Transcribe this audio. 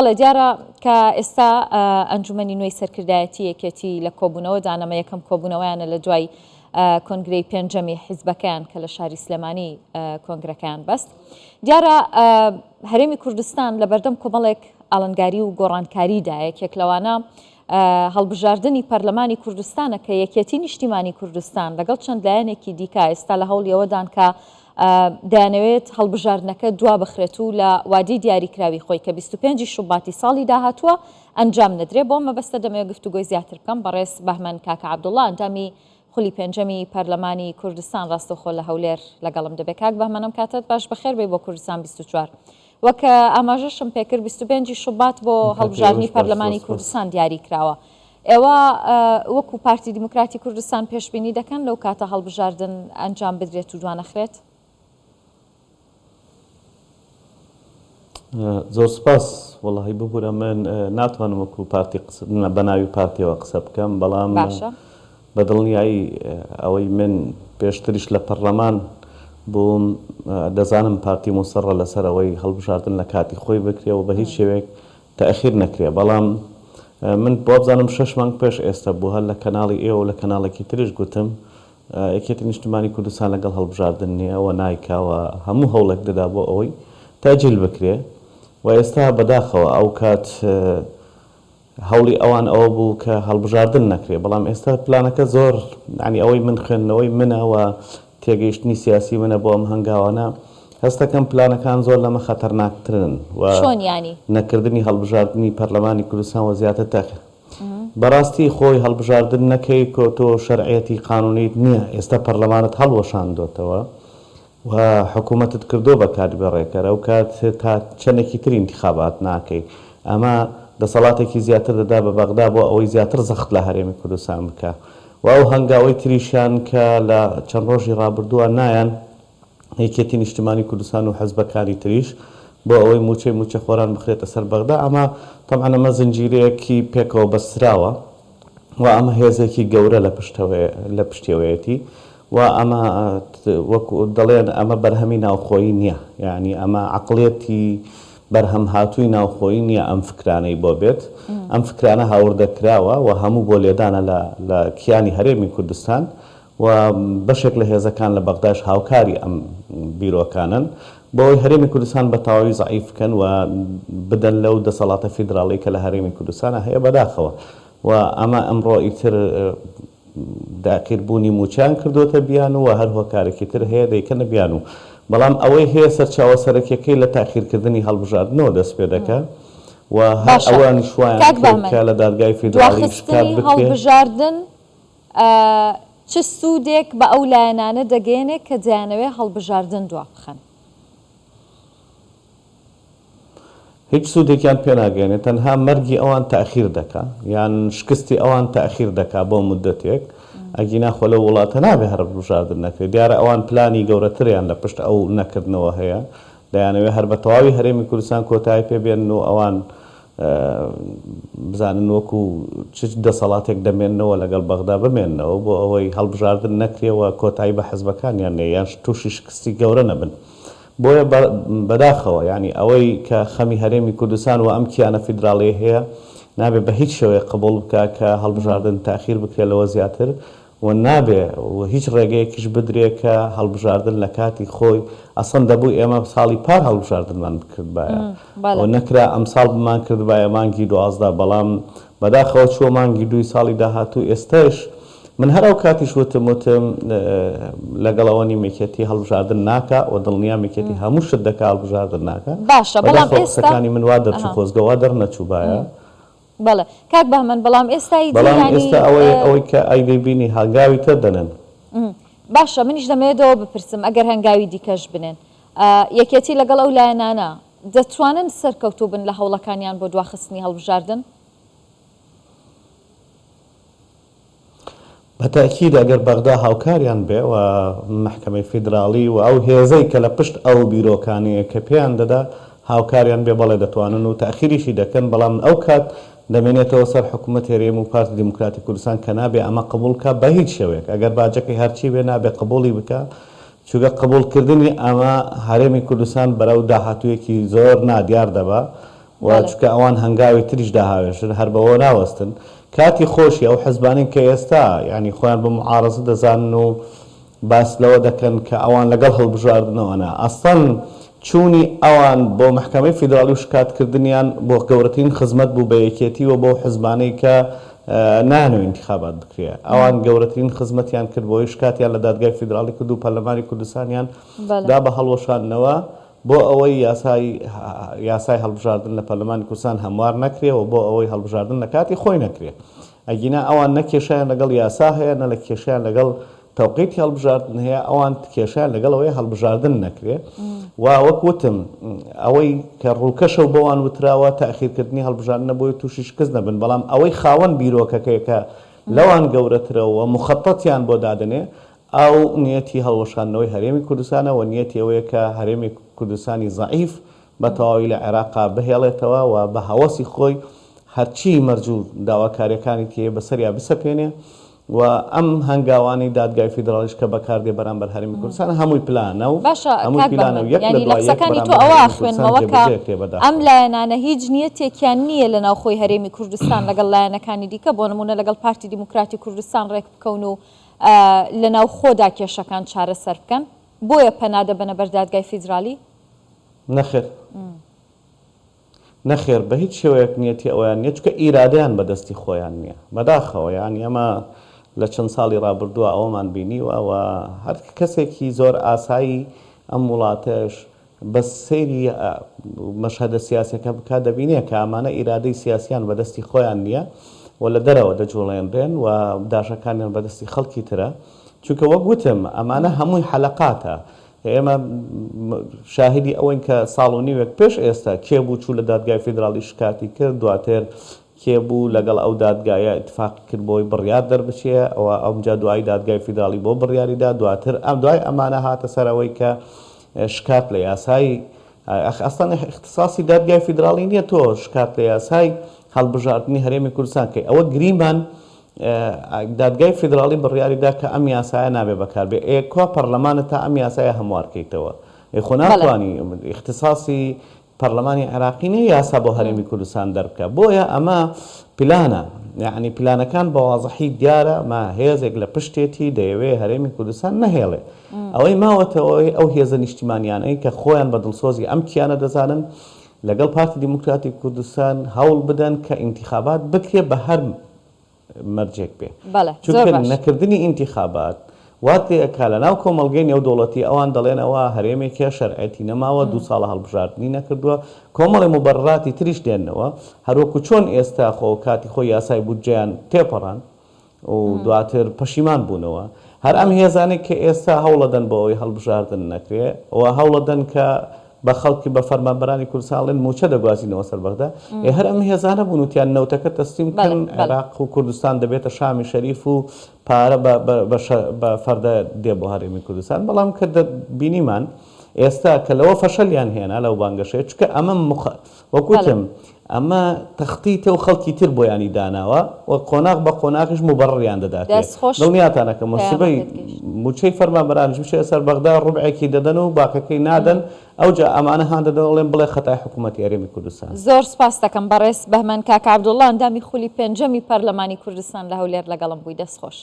دیارە کە ئێستا ئەنجومەنی نوێی سەرکردایەتی یەکێتی لە کۆبوونەوە دانەمە یەکەم کۆبوونەوەیانە لە دوای کۆنگرەی پێنجەمی حیزبەکان کە لە شاری سلێمانی کۆنگرەکان بەست. دیارە هەرێمی کوردستان لە بەردەم کۆمەڵێک ئاڵنگاری و گۆڕانکاریدایە یەک لەوانە هەڵبژاردننی پەرلەمانی کوردستانە کە یەکێتی نیشتیمانی کوردستان لەگەڵ چەند لایەنێکی دیکە ئێستا لە هەوڵی ئەوەدان کە دەیانەوێت هەڵبژاردنەکە دوا بخرێت و لە وادی دیاریکراوی خۆی کە 25 شوباتی ساڵی داهاتووە ئەنجام نەدرێت. بۆ مەبەستە دەمەوێت گفتوگۆی زیاتر بکەم بەڕێز بەهمەن کاکە عەبدوڵڵا ئەندامی خولی پێنجەمی پەرلەمانی کوردستان ڕاستەوخۆ لە هەولێر لەگەڵم دەبێت. کاک بەهمەنم کاتت باش بەخێر بێ بۆ کوردستان 24 وەکە ئاماژەشم پێکرد 25 شوبات بۆ هەڵبژاردننی پەرلەمانی کوردستان دیاری کراوە. ئێوە وەکو پارتی دیموکراتی کوردستان پێشبینی دەکەن لەو کاتە هەڵبژاردن ئەنجام بدرێت و دوانەخرێت؟ زۆر سپاس. وەڵاهی ببوورە من ناتوانم وەکو پارتی بە ناوی پارتیەوە قسە بکەم، بەڵام بە دڵنیایی ئەوەی من پێشتریش لە پەرلەمان بووم دەزانم پارتی مستەڕە لەسەر ئەوەی هەڵبژاردن لە کاتی خۆی بکرێ و بە هیچ شێوەیەک تەئخیر نەکرێ. بەڵام من بۆ بزانم 6 مانگ پێش ئێستا بوو هەر لە کەناڵی ئێوە لە کەناڵێکی تریش گوتم یەکێتی نیشتیمانی کوردستان لەگەڵ هەڵبژاردن نییە و نایکاوە هەموو هەوڵێک دەدا بۆ ئەوەی تاجیل بکرێ و ئێستا بەداخەوە ئەو کات هەوڵی ئەوان ئەوە بوو کە هەڵبژاردن نەکرێ. بەڵام ئێستا پلانەکە زۆر ینی ئەوەی من خوێندنەوەی منەوە تێگەیشتنی سیاسی منە بۆ ئەم هەنگاوانە هەستەکەم پلانەکان زۆر لەمە خەتەرناکترن و نەکردنی هەڵبژاردننی پەرلەمانی کوردستان وە زیاتر تەخ بەڕاستی خۆی هەڵبژاردن نەکەی کۆتۆ شەرعەتی قانونیت نییە. ئێستا پەرلەمانت هەڵوەشاندۆتەوە و حکوومەتت کردو بە کات بەڕێکەرە ئەو کات تا چەندێکی تر انتخابات ناکەی ئەمە دەسەڵاتێکی زیاتر دەدا بە بەغدا بۆ ئەوەی زیاتر زەخت لە هەرێمی کوردستان بکە و ئەو هەنگاوی تریشان کە لە چەند ڕۆژی ڕابردووە نایەن یەکێتی نیشتیمانی کوردستان و حەزبەکانی تریش بۆ ئەوەی موچە خۆران بخرێتە سەر بەغدا. ئەمە تەمەن ئەمە زنجیرەیەکی پێکەوە بەستراوە و ئەمە هێزێکی گەورە لە پشتێوەیەتی و ئەمە وەکو دەڵێن ئەمە بەرهەمی ناوخۆیی نییە، یعنی ئەمە عەقڵێتی بەرهەم هاتووی ناوخۆیی نییە ئەم فکرانەی بۆ بێت. ئەم فکرانە هاوردەکراوە و هەموو بۆ لێدانە لە کیانی هەرێمی کوردستان و بەشێک لە هێزەکان لە بەغداش هاوکاری ئەم بیرۆکانن بۆی هەرێمی کوردستان بە تەواوی زەعیف بکەن و بدەن لەو دەسەڵاتە فیدراڵی کە لە هەرێمی کوردستانە هەیە بەداخەوە و ئەمە ئەمڕۆ ئیتر داگیربوونی موچیان کردوتە بیان و هەر هۆکارێکی تر هەیە دەیکەنە بیان و بەڵام ئەوەی هەیە سەرچاوە سەرەکیەکەی لە تاخیرکردنی هەڵبژاردنەوە دەست پێ دەکە و هەر ئەوانی شوایان کە لە دادگای فیدراڵی شکات بکرێت. هەڵبژاردن چ سوودێک بە ئەو لایەنانە دەگەێنێت کە دەیانەوێت هەڵبژاردن دوا بخەن؟ هیچ سوودێکیان پێناگەێنێت، تەنها مەرگی ئەوان تاخیر دەکا یان شکستی ئەوان تاخیر دەکا بۆ مدەتێک ئەگی ناخۆ لە وڵاتە نابێ هەڵبژاردن نەکرێت. دیارە ئەوان پلانی گەورەتریان لە پشت ئەو نەکردنەوە هەیە، دەیانەوێت هەر بە تەواوی هەرێمی کوردستان کۆتایی پێبێن و ئەوان بزانن وەکو چ دەسەڵاتێک دەمێننەوە لەگەڵ بەغدا بمێننەوە بۆ ئەوەی هەڵبژاردن نەکرێەوە کۆتایی بە حەزبەکانیان نێ یان تووشی شکستی گەورە نەبن. بۆیە بەداخەوە ینی ئەوەی کە خەمی هەرێمی کوردستان و ئەم کیانە فیدراڵی هەیە نابێ بە هیچ شێوەیە قبول بکە کە هەڵبژاردن تاخیر بکرێت لەوە زیاتر و نابێ و هیچ ڕێگەیەکیش بدرێت کە هەڵبژاردن لە کاتی خۆی ئەسڵ دەبوو ئێمە ساڵی پار هەڵبژاردنمان بکرد باە و نەکرا ئەم ساڵ بمان کرد باە مانگی 12 بەڵام بەداخەوە چوە مانگی 2 ساڵی داهاتوو ئێستاش من هەر ئەو کاتیش وتم لەگەڵ ئەوە نیمێکێتی هەڵبژاردن ناکە و دڵنیا میکێتی هەموو شت دەکا هەڵبژاردن ناکە. باشە بەڵام ئێستاکانی من وا دەرچوو خۆزگەوا دەرنەچوو باە. بەڵێ کاک بەهمەن بەڵام ئێستا ئەوەی کە ئەیدەبینی هەنگاوی تر دەنن. باشە منیش دەمەوێتەوە بپرسم ئەگەر هەنگاوی دیکەش بنێن یەکێتی لەگەڵ ئەو لایەنانە دەتوانن سەرکەوتوو بن لە هەوڵەکانیان بۆ دواخستنی هەڵبژاردن؟ بەتاکید ئەگەر بەغدا هاوکاریان بێ و محکەمەی فیدراڵی و ئەو هێزەی کە لە پشت ئەو بیرۆکانەیە کە پێیان دەدا هاوکاریان بێ بەڵێ دەتوانن و تاخیریشی دەکەن بەڵام ئەو کات دەمێنێتەوە سەر حکوومەت هێرێم و پارتی دیموکراتی کوردستان کە نابێ ئەمە قبولکە بە هیچ شێوەیەک ئەگەر باجەکەی هەرچی بێ نابێ قبولی بکە چونکە قبولکردنی ئەمە هەرێمی کوردستان بەرەو داهاتوویەکی زۆر نادیار دەبا و چکە ئەوان هەنگاوی تریش داهاوێشن هەر بەوە ناوەستن کاتی خۆشی ئەو حزبانین کە ئێستا یعنی خۆیان بە معارەزە دەزانن و باس لەوە دەکەن کە ئەوان لەگەڵ هەڵبژاردنەوەنا ئەستەن چوونی ئەوان بۆ محکەمەی فیدرالی و شکاتکردنیان بۆ گەورەترین خزمەت بوو بە یەکێتیوە بۆ حزبانەی کە نانەوە انتخابات بکرێ ئەوان گەورەترین خزمەتیان کرد بۆی شکاتیان لە دادگای فیدرالی کرد و پەرلەمانی کوردستانیان دا بە هەڵوەشاندنەوە بۆ ئەوەی یاسای هەڵبژاردن لە پەرلەمانی کوردستان هەموار نەکرێەوە بۆ ئەوەی هەڵبژاردن لە کاتی خۆی نەکرێ ئەگینا ئەوان نەکێشیان لەگەڵ یاسا هەیە نە لە کێشیان لەگەڵ تەوقیتی هەڵبژاردن هەیە ئەوان کێشیان لەگەڵەوەی هەڵبژاردن نەکرێ و وەک وتم ئەوەی کە ڕووکەشە و بۆوان وتراوە تاخیرکردنی هەڵبژاردنە بۆی تووشی شکست نەبن بەڵام ئەوەی خاوەن بیرۆکەکەیکە لەوان گەورەترەوە مخەتەتیان بۆ دادنێ ئەو نیەتی هەڵوەشاندنەوەی هەرێمی کوردستانە و نیەتی ئەوەیە کە هەرێمی کوردستانی زەعیف بە تەواوی لە عێراقا بهێڵێتەوە و بە هەوەسی خۆی هەرچی مەرجوو داواکاریەکانی تێ بەسەریا بسەپێنێ و ئەم هەنگاوانی دادگای فیدرالیش کە بەکاردێ بەرامبەر هەرێمی کوردستان هەمووی پلانە و هەمووی پلانە و یەک لە دوای یەک قسەکانی تۆ ئەوە خوێنمەوە کە ئەم لایەنانە هیچ نیەتێکیان نییە لە ناوخۆی هەرێمی کوردستان لەگەڵ لایەنەکانی دیکە بۆ نمونە لەگەڵ پارتی دیموکراتی کوردستان ڕێک بکەون و لە ناو خۆدا کێشەکان چارەسەر بکەن بۆیە پەنادە بەنە بەر دادگای فیدرالی نەخێر بە هیچ شێوەیەک نیەتی ئەویان نییە چکە ئیرادیان بەدەستی خۆیان نییە بەداخەوە یان ئەمە لە چەند ساڵی ڕابردووە ئەوەمان بینیوە و هەر کەسێکی زۆر ئاسایی ئەم وڵاتەش بە سەیری مەشهەدە سیاسیەکە بکا دەبینێ کە ئەمانە ئیرادەی سیاسیان بەدەستی خۆیان نییە و لە دەرەوە دەجوڵێنرێن و داشەکانیان بەدەستی خەڵکی ترە چونکە وەک گوتم ئەمانە هەمووی حەلەقاتە ئێمە شاهدی ئەوەین کە ساڵ و نیوێک پێش ئێستا کێبوو چوو لە دادگای فیدرالی شکاتی کرد دواتر کێبوو لەگەڵ ئەو دادگایە اتفاقی کرد بۆی بڕیار دەربچێ ئەوە ئەوجا دوای دادگای فیدرالی بۆ بڕیاریدا دواتر ئەم دوای ئەمانە هاتە سەرەوەی کە شکات لە یاسایی ئەستان اختصاصی دادگای فیدرالی نییە تۆ شکات لە یاسای هەڵبژاردننی هەرێمی کوردستان کەی ئەوە گریمان دادگای فیدرالی بڕیاریدا کە ئەم یاسایە نابێ بەکاربێ ئێکوا پەرلەمانە تا ئەم یاسایە هەموارکەیتەوە خۆ ناتوانی اختصاصی پەرلەمانی عێراقی نیە یاسا بۆ هەرێمی کوردستان دەربکە بۆیە ئەمە پلانە یعنی پلانەکان بە واضحی دیارە ما هێزێک لە پشتێتی دەیەوێ هەرێمی کوردستان نەهێڵێ ئەوەی ماوەتەوەی ئەو هێزە نیشتیمانیانەی کە خۆیان بە دڵسۆزی ئەم کیانە دەزانن لەگەڵ پارتی دیموکراتی کوردستان هەوڵ بدەن کە ئینتیخابات بکرێ بە هەر مەرجێک بێ چونکە نەکردنی ئینتیخابات واتێکا لە ناو کۆمەڵگەی نێودوڵەتی ئەوان دەڵێنەوە هەرێمێکە شەرعەتی نەماوە 2 ساڵە هەڵبژاردننی نەکردووە کۆمەڵی مبەرراتی تریش دێنەوە هەروەکو چۆن ئێستا خۆ کاتی خۆی یاسای بودجەیان تێپەڕان و دواتر پەشیمان بوونەوە هەر ئەم هێزانێک کە ئێستا هەوڵەدەن بۆ ئەوەی هەڵبژاردن نەکرێ ئەوە هەوڵەدەن کە بە خەڵکی بە فەرمانبەرانی کوردستان موچە دەگوازینەوە سەر بەغدا هەر ئەم هێزانە بوون وتیان نەوتەکە تەسلیم کردن عێراق و کوردستان دەبێتە شامی شەریف و پارە بە فەردە دێ بۆ هەرێمی کوردستان بەڵام کە بینیمان ئێستا کە لەوە فەشەلیان هێنا لەو بانگەشەیە چکە ئەمە وەکوتم ئەمە تەختیتە و خەڵکی تر بۆیانی داناوە و قۆناغ بە قۆناغیش مبەڕڕیان دەدات دڵنیاتانەکە موسبەی موچەی فەرمانبەرانیش بچێ سەر بەغدا ڕوبعێکی دەدەن و باقەکەی نادەن ئەوجا ئەمانە هان دەدەڵێن بڵێ خەتای حکوومەتی هەرێمی کوردستان زۆر سپاس دەکەم بەڕێز بەهمەن کاکە عەبدوڵڵا ئەندامی خولی پێنجەمی پەرلەمانی کوردستان لە هەولێر لەگەڵم بووی دەستخۆش